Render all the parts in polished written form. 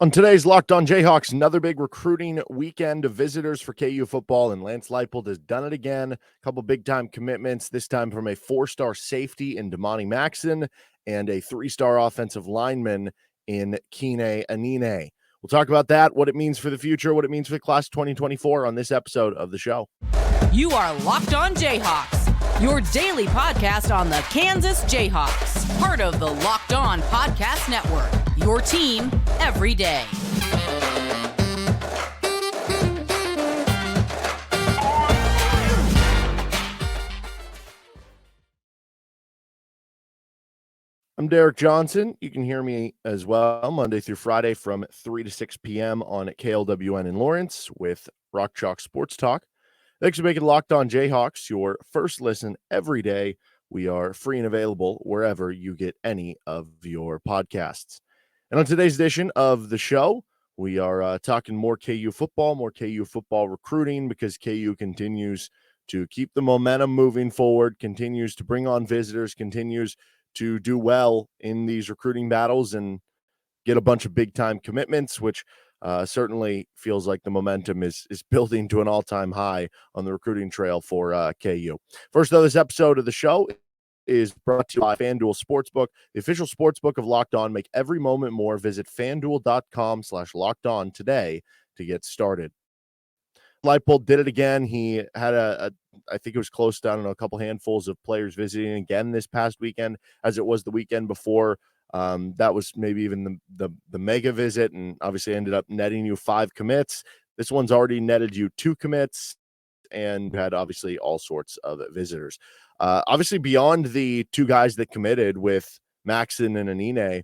On today's Locked On Jayhawks, another big recruiting weekend of visitors for KU football, and Lance Leipold has done it again. A couple big-time commitments, this time from a 4-star safety in Damani Maxson and a 3-star offensive lineman in Kene Anene. We'll talk about that, what it means for the future, what it means for the class 2024 on this episode of the show. You are Locked On Jayhawks, your daily podcast on the Kansas Jayhawks, part of the Locked On Podcast Network, your team every day. I'm Derek Johnson. You can hear me as well Monday through Friday from 3 to 6 p.m. on KLWN in Lawrence with Rock Chalk Sports Talk. Thanks for making Locked On Jayhawks your first listen every day. We are free and available wherever you get any of your podcasts. And on today's edition of the show, we are talking more KU football recruiting, because KU continues to keep the momentum moving forward, continues to bring on visitors, continues to do well in these recruiting battles and get a bunch of big-time commitments, which certainly feels like the momentum is building to an all-time high on the recruiting trail for KU. First, though, this episode of the show is brought to you by FanDuel Sportsbook, the official sportsbook of Locked On. Make every moment more. Visit FanDuel.com/LockedOn today to get started. Leipold did it again. He had I think it was close to, a couple handfuls of players visiting again this past weekend, as it was the weekend before. That was maybe even the mega visit, and obviously ended up netting you 5 commits. This one's already netted you 2 commits, and had obviously all sorts of visitors. Obviously, beyond the 2 guys that committed with Maxson and Anene,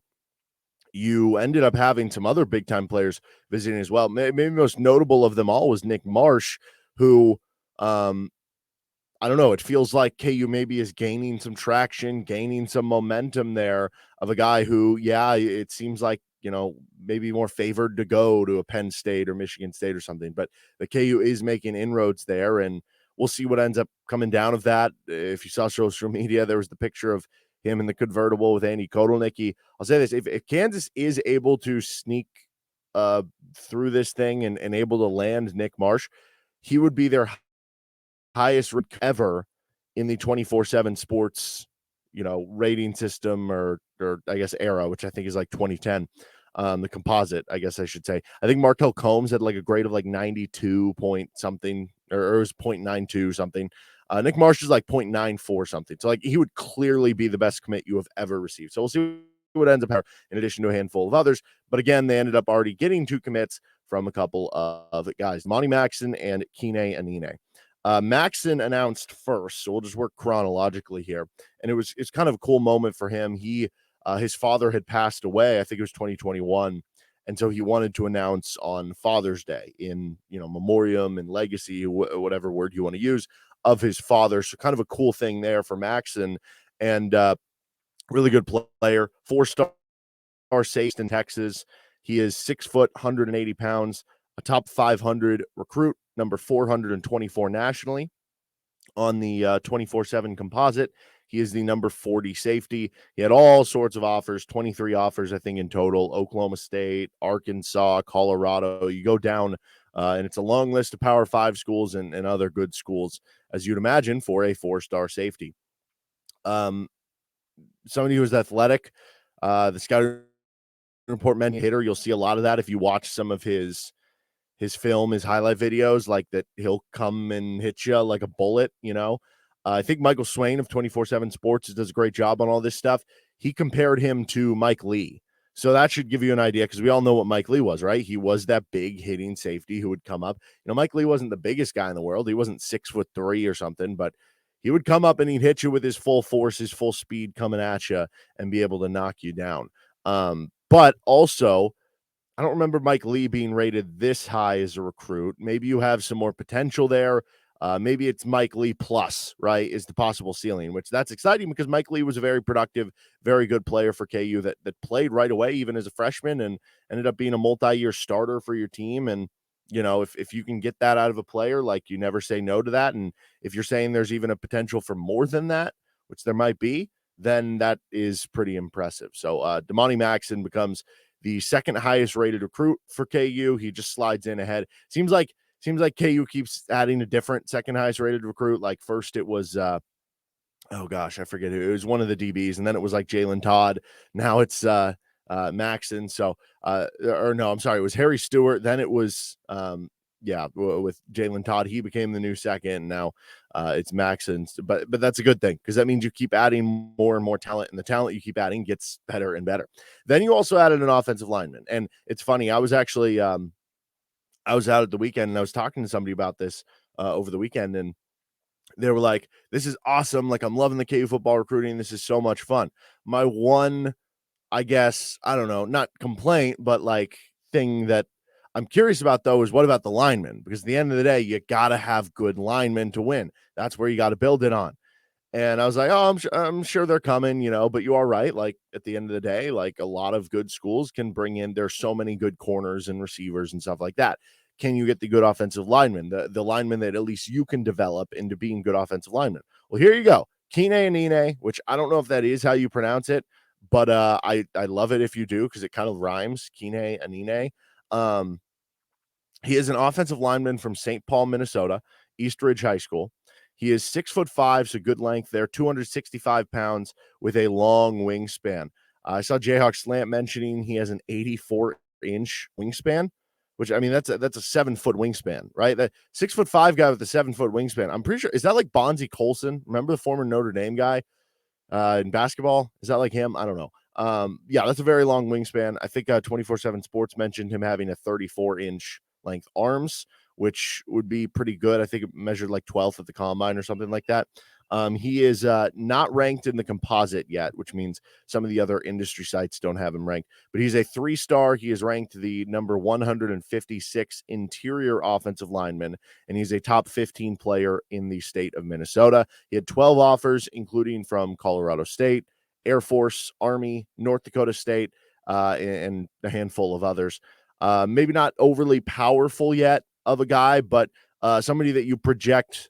you ended up having some other big-time players visiting as well. Maybe most notable of them all was Nick Marsh, who, I don't know, it feels like KU maybe is gaining some traction, gaining some momentum there, of a guy who, it seems like, maybe more favored to go to a Penn State or Michigan State or something. But the KU is making inroads there, and we'll see what ends up coming down of that. If you saw social media, there was the picture of him in the convertible with Andy Kotelnicki. I'll say this, if Kansas is able to sneak through this thing and able to land Nick Marsh, he would be their highest ever in the 24/7 sports, rating system, or I guess era, which I think is like 2010. The composite, I guess I should say. I think Markel Combs had like a grade of like 92 point something, or it was 0.92 something. Nick Marsh is like 0.94 something. So like he would clearly be the best commit you have ever received. So we'll see what ends up here, in addition to a handful of others. But again, they ended up already getting 2 commits from a couple of guys, Damani Maxson and Kene Anene. Maxson announced first, so we'll just work chronologically here. And it's kind of a cool moment for him. His father had passed away, I think it was 2021. And so he wanted to announce on Father's Day in, memoriam and legacy, whatever word you want to use, of his father. So kind of a cool thing there for Maxson, and really good player, 4-star safety in Texas. He is 6 foot, 180 pounds, a top 500 recruit, number 424 nationally on the 24/7 composite. He is the number 40 safety. He had all sorts of offers, 23 offers, I think, in total. Oklahoma State, Arkansas, Colorado. You go down, and it's a long list of Power 5 schools and other good schools, as you'd imagine, for a 4-star safety. Somebody who is athletic. The scouting report mentioned hitter. You'll see a lot of that if you watch some of his film, his highlight videos, like that he'll come and hit you like a bullet, I think Michael Swain of 24/7 Sports does a great job on all this stuff. He compared him to Mike Lee. So that should give you an idea, because we all know what Mike Lee was, right? He was that big hitting safety who would come up. Mike Lee wasn't the biggest guy in the world. He wasn't 6'3" or something, but he would come up and he'd hit you with his full force, his full speed coming at you, and be able to knock you down. But also, I don't remember Mike Lee being rated this high as a recruit. Maybe you have some more potential there. Maybe it's Mike Lee plus, right, is the possible ceiling, which that's exciting, because Mike Lee was a very productive, very good player for KU that played right away, even as a freshman, and ended up being a multi-year starter for your team. And, if you can get that out of a player, like, you never say no to that. And if you're saying there's even a potential for more than that, which there might be, then that is pretty impressive. So Damani Maxson becomes the second highest rated recruit for KU. He just slides in ahead. Seems like KU keeps adding a different second highest rated recruit. Like first it was oh gosh, I forget who. It was one of the DBs, and then it was like Jalen Todd. Now it's Maxson. So or no, I'm sorry, it was Harry Stewart. Then it was with Jalen Todd. He became the new second. Now it's Maxson. But that's a good thing, because that means you keep adding more and more talent, and the talent you keep adding gets better and better. Then you also added an offensive lineman. And it's funny, I was actually I was out at the weekend, and I was talking to somebody about this over the weekend, and they were like, this is awesome. Like, I'm loving the KU football recruiting. This is so much fun. My one, I guess, I don't know, not complaint, but like thing that I'm curious about, though, is what about the linemen? Because at the end of the day, you got to have good linemen to win. That's where you got to build it on. And I was like, oh, I'm sure they're coming, but you are right. Like, at the end of the day, like, a lot of good schools can bring in, there's so many good corners and receivers and stuff like that. Can you get the good offensive linemen, the linemen that at least you can develop into being good offensive linemen? Well, here you go. Kene Anene, which I don't know if that is how you pronounce it, but I love it if you do, because it kind of rhymes. Kene Anene. He is an offensive lineman from St. Paul, Minnesota, East Ridge High School. He is 6'5", so good length there, 265 pounds with a long wingspan. I saw Jayhawks Slant mentioning he has an 84-inch wingspan, which, I mean, that's a 7-foot wingspan, right? That 6'5" guy with a 7-foot wingspan. I'm pretty sure, is that like Bonzie Colson? Remember the former Notre Dame guy in basketball? Is that like him? I don't know. Yeah, that's a very long wingspan. I think 24/7 Sports mentioned him having a 34-inch length arms, which would be pretty good. I think it measured like 12th at the combine or something like that. He is not ranked in the composite yet, which means some of the other industry sites don't have him ranked, but he's a 3-star. He is ranked the number 156 interior offensive lineman, and he's a top 15 player in the state of Minnesota. He had 12 offers, including from Colorado State, Air Force, Army, North Dakota State, and a handful of others. Maybe not overly powerful yet of a guy, but somebody that you project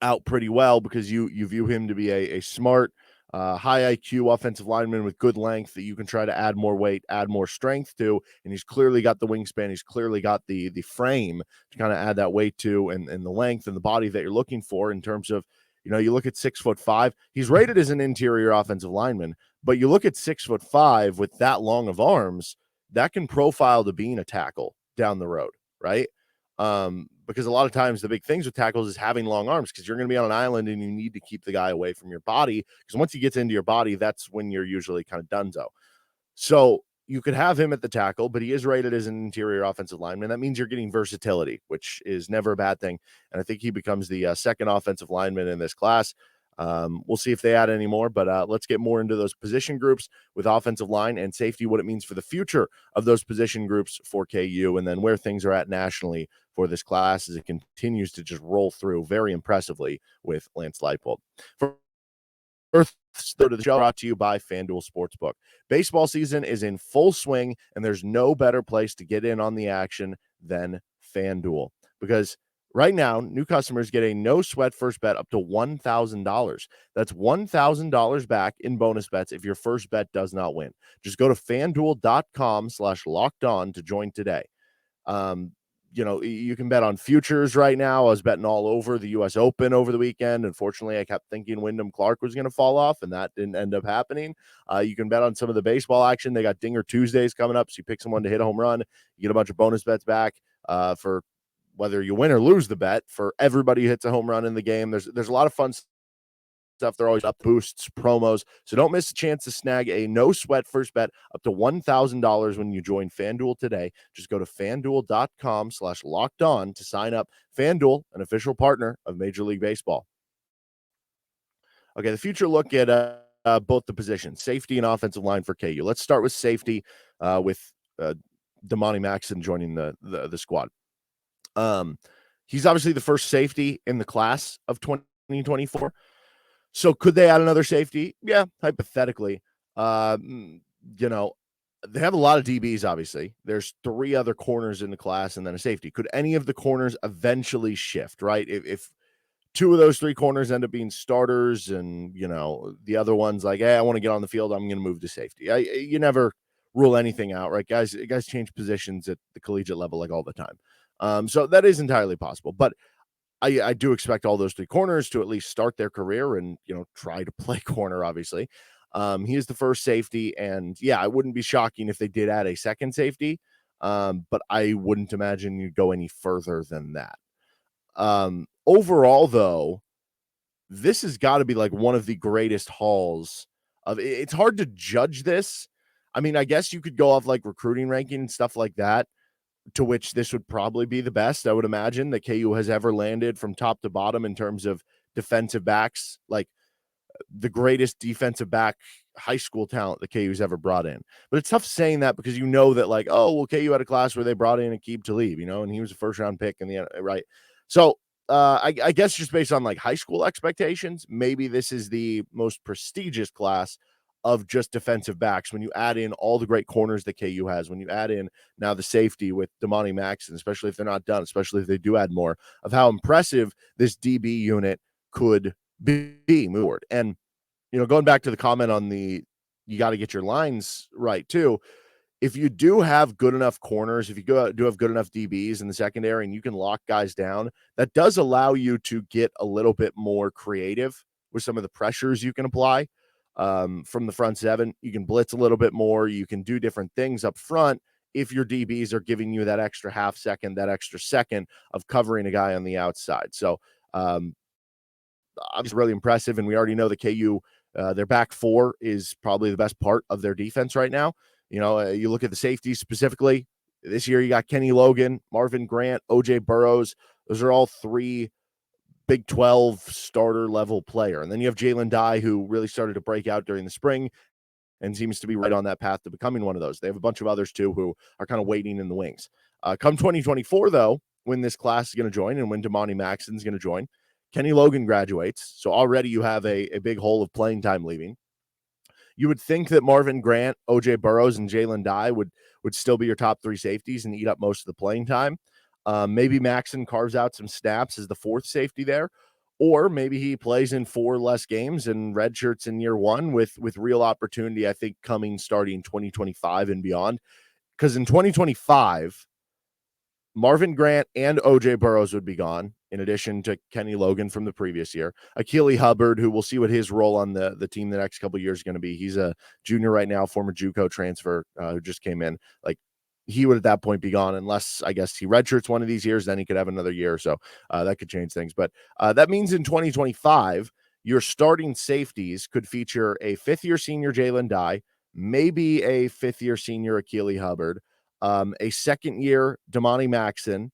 out pretty well, because you view him to be a smart, high IQ offensive lineman with good length that you can try to add more weight, add more strength to. And he's clearly got the wingspan. He's clearly got the frame to kind of add that weight to, and the length and the body that you're looking for in terms of, you look at 6'5", he's rated as an interior offensive lineman, but you look at 6'5" with that long of arms, that can profile to being a tackle down the road, right? Because a lot of times the big things with tackles is having long arms, because you're going to be on an island and you need to keep the guy away from your body, because once he gets into your body, that's when you're usually kind of donezo. So you could have him at the tackle, but he is rated as an interior offensive lineman. That means you're getting versatility, which is never a bad thing. And I think he becomes the second offensive lineman in this class. We'll see if they add any more, but let's get more into those position groups with offensive line and safety, what it means for the future of those position groups for KU, and then where things are at nationally for this class as it continues to just roll through very impressively with Lance Leipold. First, the show brought to you by FanDuel Sportsbook. Baseball season is in full swing, and there's no better place to get in on the action than FanDuel, because right now, new customers get a no-sweat first bet up to $1,000. That's $1,000 back in bonus bets if your first bet does not win. Just go to FanDuel.com/lockedon to join today. You can bet on futures right now. I was betting all over the U.S. Open over the weekend. Unfortunately, I kept thinking Wyndham Clark was going to fall off, and that didn't end up happening. You can bet on some of the baseball action. They got Dinger Tuesdays coming up, so you pick someone to hit a home run. You get a bunch of bonus bets back for whether you win or lose the bet. For everybody who hits a home run in the game, there's a lot of fun stuff. They're always up, boosts, promos. So don't miss a chance to snag a no-sweat first bet up to $1,000 when you join FanDuel today. Just go to FanDuel.com/lockedon to sign up. FanDuel, an official partner of Major League Baseball. Okay, the future look at both the positions, safety and offensive line for KU. Let's start with safety with Damani Maxson joining the squad. He's obviously the first safety in the class of 2024. So could they add another safety? Yeah, hypothetically. They have a lot of DBs, obviously. There's 3 other corners in the class and then a safety. Could any of the corners eventually shift, right? If 2 of those 3 corners end up being starters and, the other one's like, hey, I want to get on the field, I'm going to move to safety. You never rule anything out, right? Guys change positions at the collegiate level like all the time. So that is entirely possible. But I do expect all those three corners to at least start their career and, try to play corner, obviously. He is the first safety, and yeah, it wouldn't be shocking if they did add a second safety, but I wouldn't imagine you'd go any further than that. Overall, though, this has got to be like one of the greatest hauls of it's hard to judge this. I mean, I guess you could go off like recruiting ranking and stuff like that, to which this would probably be the best, I would imagine, that KU has ever landed from top to bottom in terms of defensive backs, like the greatest defensive back high school talent that KU's ever brought in. But it's tough saying that because that KU had a class where they brought in Aqib Talib, and he was a first round pick in the right. So I guess just based on like high school expectations, maybe this is the most prestigious class of just defensive backs when you add in all the great corners that KU has, when you add in now the safety with Damani Maxson, especially if they're not done, especially if they do add more, of how impressive this DB unit could be moving forward. And, going back to the comment on you got to get your lines right too. If you do have good enough corners, if you do have good enough DBs in the secondary and you can lock guys down, that does allow you to get a little bit more creative with some of the pressures you can apply. From the front seven, you can blitz a little bit more. You can do different things up front if your DBs are giving you that extra half second, that extra second of covering a guy on the outside. So, obviously really impressive. And we already know the KU, their back four is probably the best part of their defense right now. You look at the safeties specifically this year, you got Kenny Logan, Marvin Grant, OJ Burrows. Those are all three Big 12 starter level player. And then you have Jalen Dye, who really started to break out during the spring and seems to be right on that path to becoming one of those. They have a bunch of others too who are kind of waiting in the wings. Come 2024, though, when this class is going to join and when Damani Maxson is going to join, Kenny Logan graduates. So already you have a big hole of playing time leaving. You would think that Marvin Grant, OJ Burrows, and Jalen Dye would still be your top three safeties and eat up most of the playing time. Maybe Maxson carves out some snaps as the fourth safety there, or maybe he plays in 4 less games and redshirts in year one with real opportunity, I think, coming starting 2025 and beyond. Because in 2025, Marvin Grant and OJ Burrows would be gone, in addition to Kenny Logan from the previous year. Akili Hubbard, who we'll see what his role on the team the next couple of years is going to be. He's a junior right now, former JUCO transfer who just came in. Like, he would at that point be gone unless, I guess, he redshirts one of these years, then he could have another year. So that could change things. But that means in 2025, your starting safeties could feature a fifth-year senior Jalen Dye, maybe a fifth-year senior Akili Hubbard, a second-year Damani Maxson,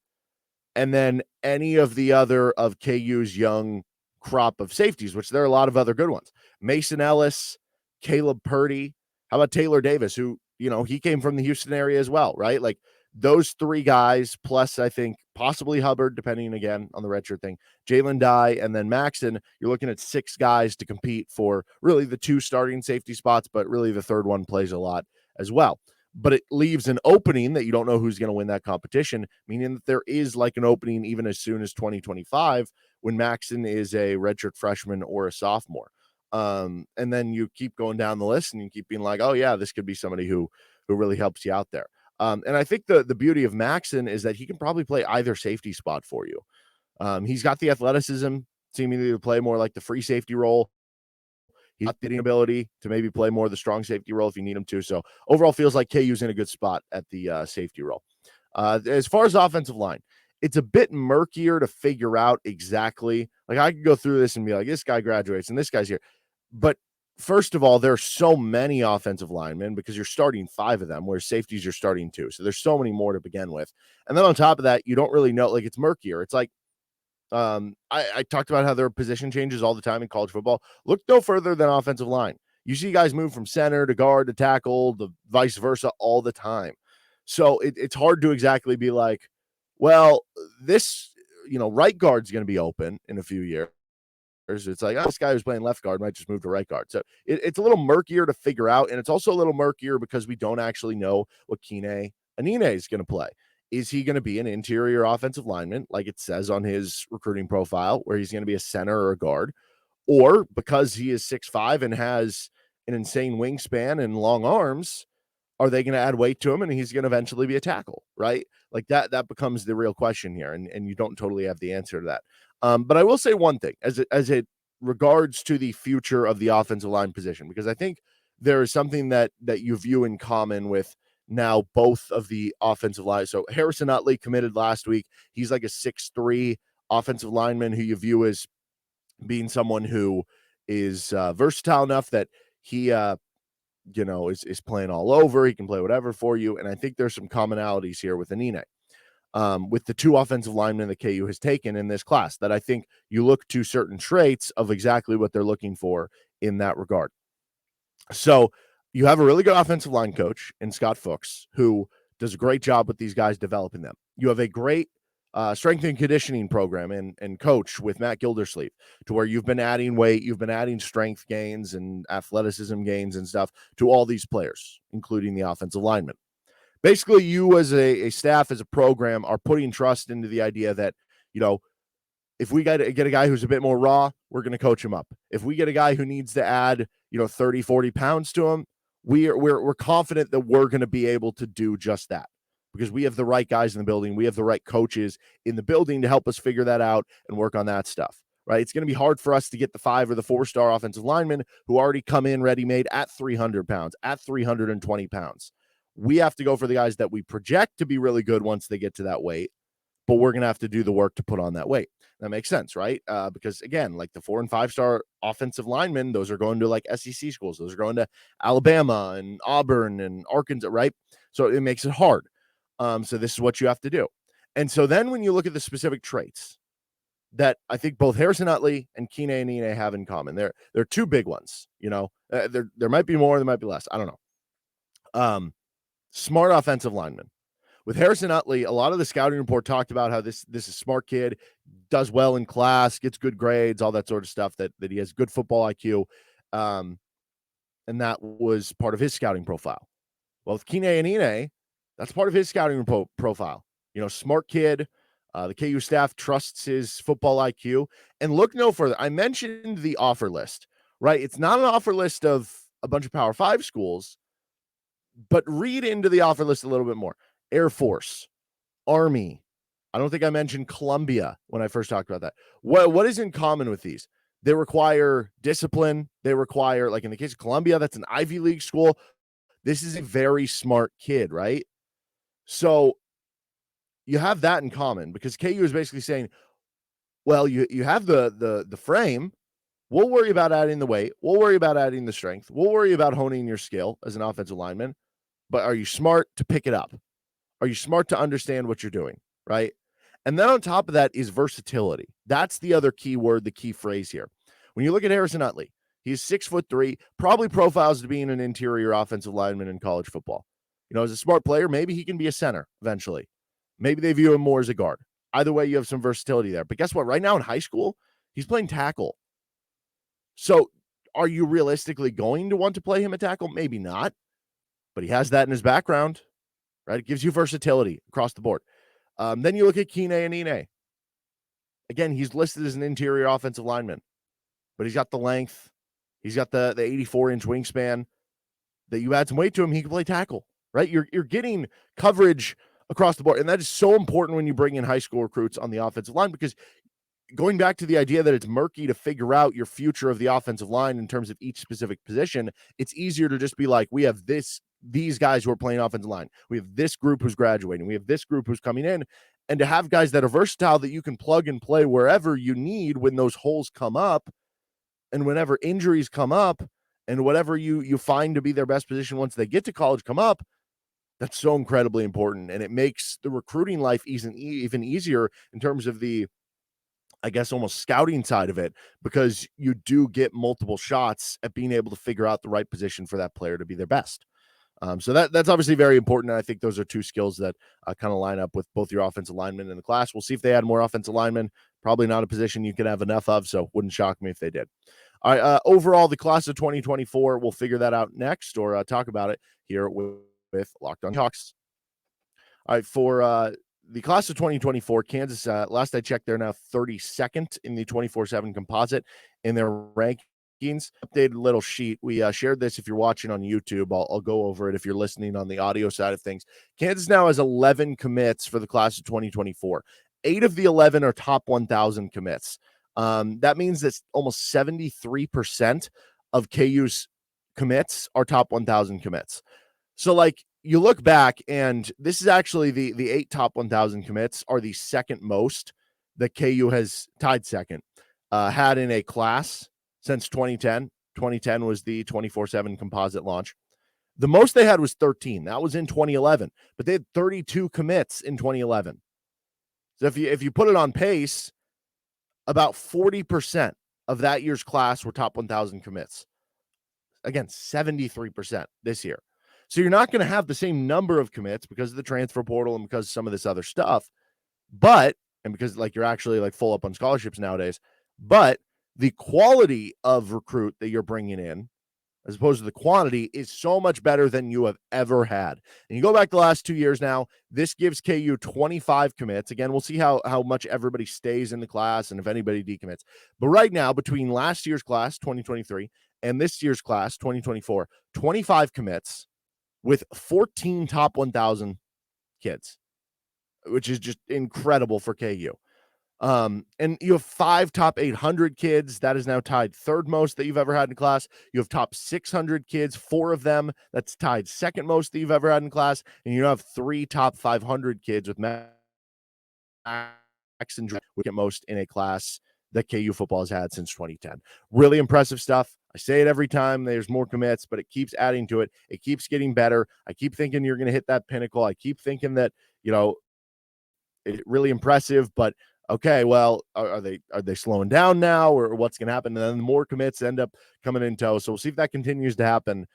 and then any of the other of KU's young crop of safeties, which there are a lot of other good ones. Mason Ellis, Caleb Purdy. How about Taylor Davis, who, he came from the Houston area as well, right? Like those three guys, plus I think possibly Hubbard, depending again on the redshirt thing, Jalen Dye, and then Maxson, you're looking at 6 guys to compete for really the 2 starting safety spots, but really the third one plays a lot as well. But it leaves an opening that you don't know who's going to win that competition, meaning that there is like an opening even as soon as 2025 when Maxson is a redshirt freshman or a sophomore. And then you keep going down the list and you keep being like, oh yeah, this could be somebody who really helps you out there. And I think the beauty of Maxson is that he can probably play either safety spot for you. He's got the athleticism seemingly to play more like the free safety role. He's got the ability to maybe play more of the strong safety role if you need him to. So overall feels like KU's in a good spot at the safety role. As far as offensive line, it's a bit murkier to figure out exactly. Like I could go through this and be like, this guy graduates and this guy's here. But first of all, there are so many offensive linemen because you're starting 5 of them, whereas safeties you're starting 2. So there's so many more to begin with. And then on top of that, you don't really know, like it's murkier. It's like, I talked about how there are position changes all the time in college football. Look no further than offensive line. You see guys move from center to guard to tackle, to vice versa all the time. So it's hard to exactly be like, well, this, right guard's going to be open in a few years. It's like, this guy who's playing left guard might just move to right guard. So it's a little murkier to figure out. And it's also a little murkier because we don't actually know what Kene Anene is going to play. Is he going to be an interior offensive lineman, like it says on his recruiting profile, where he's going to be a center or a guard? Or because he is 6'5" and has an insane wingspan and long arms, are they going to add weight to him and he's going to eventually be a tackle, right? Like that becomes the real question here. And you don't totally have the answer to that. But I will say one thing as it regards to the future of the offensive line position, because I think there is something that you view in common with now both of the offensive line. So Harrison Utley committed last week. He's like a 6'3" offensive lineman who you view as being someone who is versatile enough that he is playing all over. He can play whatever for you. And I think there's some commonalities here with Anene, with the two offensive linemen that KU has taken in this class, that I think you look to certain traits of exactly what they're looking for in that regard. So you have a really good offensive line coach in Scott Fuchs, who does a great job with these guys, developing them. You have a great strength and conditioning program and coach with Matt Gildersleeve, to where you've been adding weight, you've been adding strength gains and athleticism gains and stuff to all these players, including the offensive linemen. Basically, you as a staff, as a program, are putting trust into the idea that, if we get a guy who's a bit more raw, we're going to coach him up. If we get a guy who needs to add, 30, 40 pounds to him, we're confident that we're going to be able to do just that, because we have the right guys in the building. We have the right coaches in the building to help us figure that out and work on that stuff, right? It's going to be hard for us to get the 5 or the 4-star offensive linemen who already come in ready-made at 300 pounds, at 320 pounds. We have to go for the guys that we project to be really good once they get to that weight, but we're going to have to do the work to put on that weight. That makes sense, right? Because again, like the 4- and 5-star offensive linemen, those are going to like SEC schools. Those are going to Alabama and Auburn and Arkansas, right? So it makes it hard. So this is what you have to do. And so then when you look at the specific traits that I think both Harrison Utley and Kene Anene have in common, they're two big ones. There might be more, there might be less. I don't know. Smart offensive lineman. With Harrison Utley, a lot of the scouting report talked about how this is a smart kid, does well in class, gets good grades, all that sort of stuff, that he has good football IQ. And that was part of his scouting profile. Well, with Kene Anene, that's part of his scouting profile. Smart kid. The KU staff trusts his football IQ. And look no further. I mentioned the offer list, right? It's not an offer list of a bunch of Power 5 schools, but read into the offer list a little bit more. Air Force, Army. I don't think I mentioned Columbia when I first talked about that. What is in common with these? They require discipline. They require, like in the case of Columbia, that's an Ivy League school. This is a very smart kid, right? So you have that in common, because KU is basically saying, well, you have the frame. We'll worry about adding the weight. We'll worry about adding the strength. We'll worry about honing your skill as an offensive lineman. But are you smart to pick it up? Are you smart to understand what you're doing, right? And then on top of that is versatility. That's the other key word, the key phrase here. When you look at Harrison Utley, he's 6'3", probably profiles to being an interior offensive lineman in college football. As a smart player, maybe he can be a center eventually. Maybe they view him more as a guard. Either way, you have some versatility there. But guess what? Right now in high school, he's playing tackle. So are you realistically going to want to play him at tackle? Maybe not. But he has that in his background, right? It gives you versatility across the board. Then you look at Kene Anene. Again, he's listed as an interior offensive lineman, but he's got the length. He's got the 84-inch wingspan. That you add some weight to him, he can play tackle, right? You're getting coverage across the board. And that is so important when you bring in high school recruits on the offensive line, because going back to the idea that it's murky to figure out your future of the offensive line in terms of each specific position, it's easier to just be like, we have these guys who are playing offensive line. We have this group who's graduating. We have this group who's coming in. And to have guys that are versatile that you can plug and play wherever you need when those holes come up and whenever injuries come up and whatever you find to be their best position once they get to college come up, that's so incredibly important. And it makes the recruiting life even easier in terms of the, I guess, almost scouting side of it, because you do get multiple shots at being able to figure out the right position for that player to be their best. So that's obviously very important. And I think those are two skills that kind of line up with both your offensive linemen in the class. We'll see if they add more offensive linemen. Probably not a position you can have enough of, so wouldn't shock me if they did. All right, overall, the class of 2024, we'll figure that out next, or talk about it here with Locked On Jayhawks. All right, for the class of 2024, Kansas, last I checked, they're now 32nd in the 24/7 composite in their rank updated little sheet. We shared this if you're watching on YouTube. I'll go over it if you're listening on the audio side of things. Kansas now has 11 commits for the class of 2024. 8 of the 11 are top 1,000 commits. That means that almost 73% of KU's commits are top 1,000 commits. So, like, you look back, and this is actually the 8 top 1,000 commits are the second most that KU has tied second, had in a class since 2010. 2010 was the 24/7 composite launch. The most they had was 13. That was in 2011, but they had 32 commits in 2011. So if you put it on pace, about 40% of that year's class were top 1,000 commits. Again, 73% this year. So you're not going to have the same number of commits because of the transfer portal and because of some of this other stuff, and because like you're actually like full up on scholarships nowadays, but the quality of recruit that you're bringing in, as opposed to the quantity, is so much better than you have ever had. And you go back the last 2 years now, this gives KU 25 commits. Again, we'll see how much everybody stays in the class and if anybody decommits. But right now, between last year's class, 2023, and this year's class, 2024, 25 commits with 14 top 1,000 kids, which is just incredible for KU. And you have 5 top 800 kids. That is now tied third most that you've ever had in class. You have top 600 kids, 4 of them. That's tied second most that you've ever had in class. And you have 3 top 500 kids with Maxson at most in a class that KU football has had since 2010. Really impressive stuff. I say it every time there's more commits, but it keeps adding to it. It keeps getting better. I keep thinking you're going to hit that pinnacle. I keep thinking that, it's really impressive, but okay, well, are they slowing down now, or what's going to happen? And then the more commits end up coming in tow. So we'll see if that continues to happen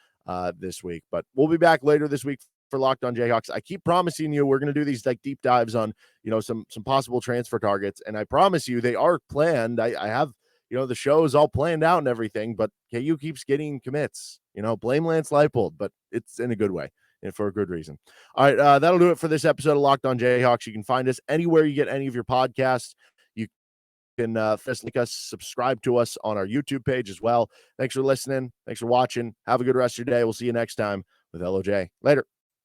this week. But we'll be back later this week for Locked On Jayhawks. I keep promising you we're going to do these like deep dives on some possible transfer targets, and I promise you they are planned. I have the show is all planned out and everything, but KU keeps getting commits. Blame Lance Leipold, but it's in a good way and for a good reason. All right, that'll do it for this episode of Locked On Jayhawks. You can find us anywhere you get any of your podcasts. You can like us, subscribe to us on our YouTube page as well. Thanks for listening. Thanks for watching. Have a good rest of your day. We'll see you next time with LOJ. Later.